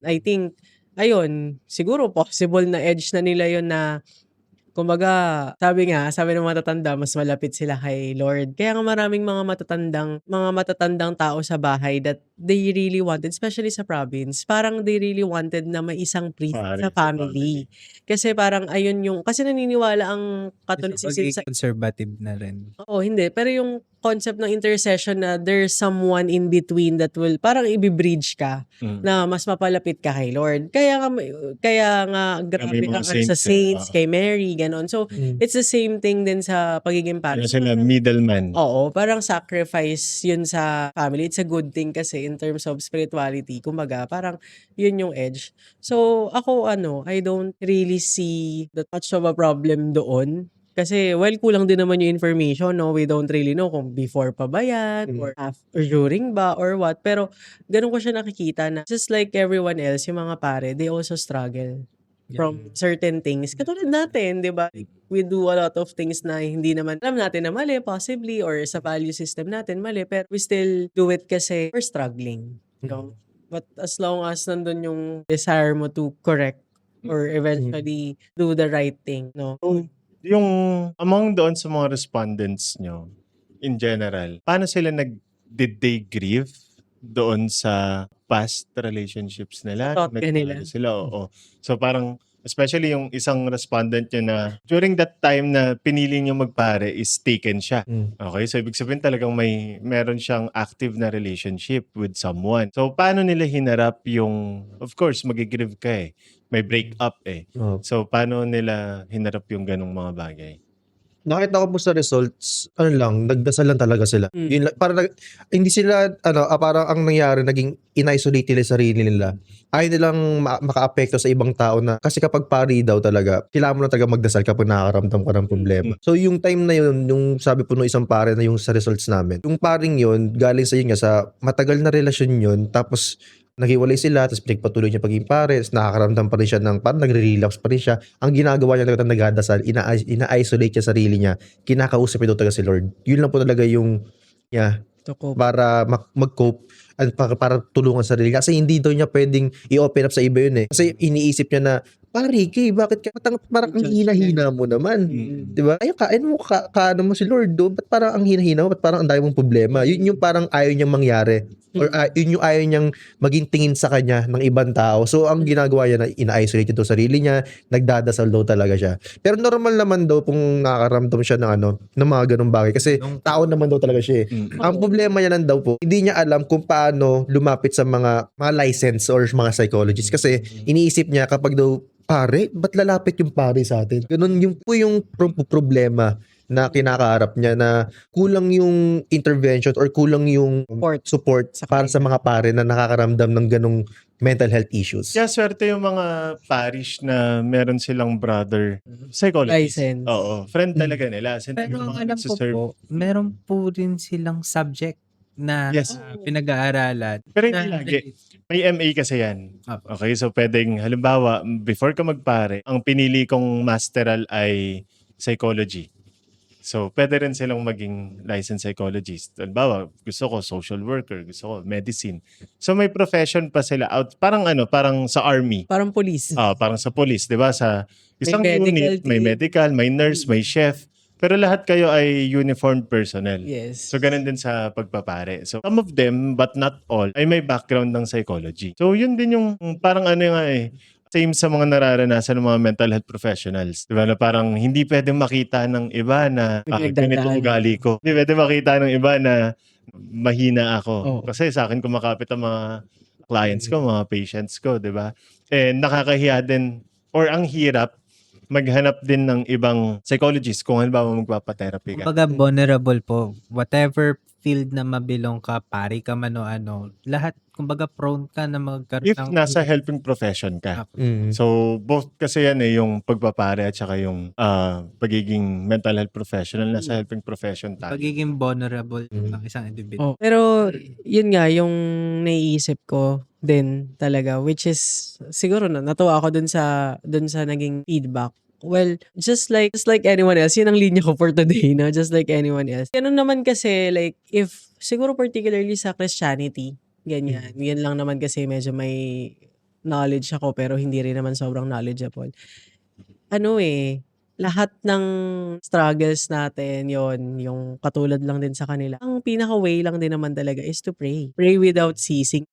I think, ayun, siguro possible na edge na nila yun na kumbaga, sabi ng matatanda mas malapit sila kay Lord. Kaya nga maraming mga matatandang tao sa bahay that they really wanted, especially sa province, parang they really wanted na may isang priest Pare sa sa family. family. Kasi parang ayun kasi naniniwala ang Kasi Catholicism pagiging conservative na rin. Oo, hindi. Pero yung concept ng intercession na there's someone in between that will parang ibi-bridge ka na mas mapalapit ka kay Lord. Kaya nga May grabe mga ang sa saints saints, kay Mary, gano'n. So, it's the same thing din sa pagiging Ano parish. sila, middleman. Oo, parang sacrifice yun sa family. It's a good thing kasi in terms of spirituality. Kumbaga, parang yun yung edge. So, ako I don't really see that much of a problem doon. Kasi kulang din naman yung information, no? We don't really know kung before pa ba yan or after, or during ba or what. Pero ganun ko siya nakikita na just like everyone else, yung mga pare, they also struggle from certain things. Katulad natin, di ba? We do a lot of things na hindi naman alam natin na mali, possibly, or sa value system natin mali, pero we still do it kasi we're struggling. No? But as long as nandun yung desire mo to correct or eventually do the right thing, no? So, yung among doon sa mga respondents nyo, in general, paano sila did they grieve doon sa past relationships nila? Thought ka nila. Nagtalo sila, oo. So parang, especially yung isang respondent nyo na during that time na pinili nyo magpare is taken siya. Okay? So ibig sabihin talagang meron siyang active na relationship with someone. So paano nila hinarap yung, of course, magigrieve ka eh. May break up eh. So paano nila hinarap yung ganong mga bagay? Nakita ko po sa results, nagdasal lang talaga sila. Yun lang, parang hindi sila, parang ang nangyari, naging in-isolate nila yung sarili nila. Ayaw nilang maka-apekto sa ibang tao na, kasi kapag pari daw talaga, kailangan mo na talaga magdasal kapag nakakaramdam ka ng problema. So yung time na yun, yung sabi po nung isang pare na yung sa results namin, yung paring yun, galing sa yun nga, sa matagal na relasyon yun, tapos naghiwalay sila, tapos pinagpatuloy niya pagiging pare, tapos nakakaramdam pa rin siya ng, parang nagre-relapse pa rin siya. Ang ginagawa niya talaga nagdadasal, ina-isolate niya sarili niya, kinakausap ito talaga si Lord. Yun lang po talaga yung, To cope. para mag-cope at para tulungan sarili. Kasi hindi daw niya pwedeng i-open up sa iba yun eh. Kasi iniisip niya na, pare, bakit ka, parang ang hina-hina mo naman. Diba? Kain mo, kaano mo si Lord do? Ba't parang ang hina-hina mo? Ba't parang ang dami mong problema? Yun yung parang ayaw niyang mangyari. Or yun yung ayaw niyang maging tingin sa kanya ng ibang tao. So, ang ginagawa niya na ina-isolate ito sarili niya, nagdadasal daw talaga siya. Pero normal naman daw kung nakakaramdam siya ng ng mga ganung bagay. Kasi tao naman daw talaga siya eh. Ang problema niya lang daw po, hindi niya alam kung paano lumapit sa mga license or mga psychologists. Kasi iniisip niya kapag daw, pare, ba't lalapit yung pare sa atin? Ganun yung problema na kinakaharap niya, na kulang yung intervention or kulang yung support para sa mga pare na nakakaramdam ng ganung mental health issues. Kaya swerte yung mga parish na meron silang brother psychologist. License. Oo, friend talaga nila. Pero ang alam ko po, meron po rin silang subject na Yes. pinag-aaralan. Pero hindi lagi. May MA kasi yan. Okay, so pwedeng, halimbawa, before ka magpare, ang pinili kong masteral ay psychology. So, pwede rin silang maging licensed psychologist. Halimbawa, gusto ko social worker, gusto ko medicine. So, may profession pa sila out. Parang sa army. Parang police. Parang sa police, di ba? Sa isang medical unit, may team. medical, may nurse, may chef. Pero lahat kayo ay uniformed personnel. Yes. So, ganun din sa pagpapare. So, some of them, but not all, ay may background ng psychology. So, yun din yung parang same sa mga nararanasan ng mga mental health professionals. Diba? Na parang hindi pwedeng makita ng iba na ganito ugali ko. Hindi pwedeng makita ng iba na mahina ako. Oo. Kasi sa akin kumakapit ang mga clients ko, mga patients ko, di ba? Nakakahiya din, or ang hirap, maghanap din ng ibang psychologist kung halimbawa magpapa-therapy ka. Kumbaga vulnerable po. Whatever field na mabilong ka, pari ka man o ano, lahat, kumbaga prone ka na magkaroon If nasa helping profession ka. Mm. So, both kasi yan yung pagpapare at saka yung pagiging mental health professional, nasa helping profession tayo. Pagiging vulnerable ng isang individual. Pero, yun nga, yung naiisip ko din talaga, which is, siguro natuwa ako dun sa naging feedback. Well, just like anyone else, yun ang linya ko for today, no? Just like anyone else. Ganun naman kasi, like, if, siguro particularly sa Christianity, ganyan, yun lang naman kasi medyo may knowledge ako pero hindi rin naman sobrang knowledgeable. Lahat ng struggles natin yon yung katulad lang din sa kanila. Ang pinaka-way lang din naman talaga is to pray. Pray without ceasing.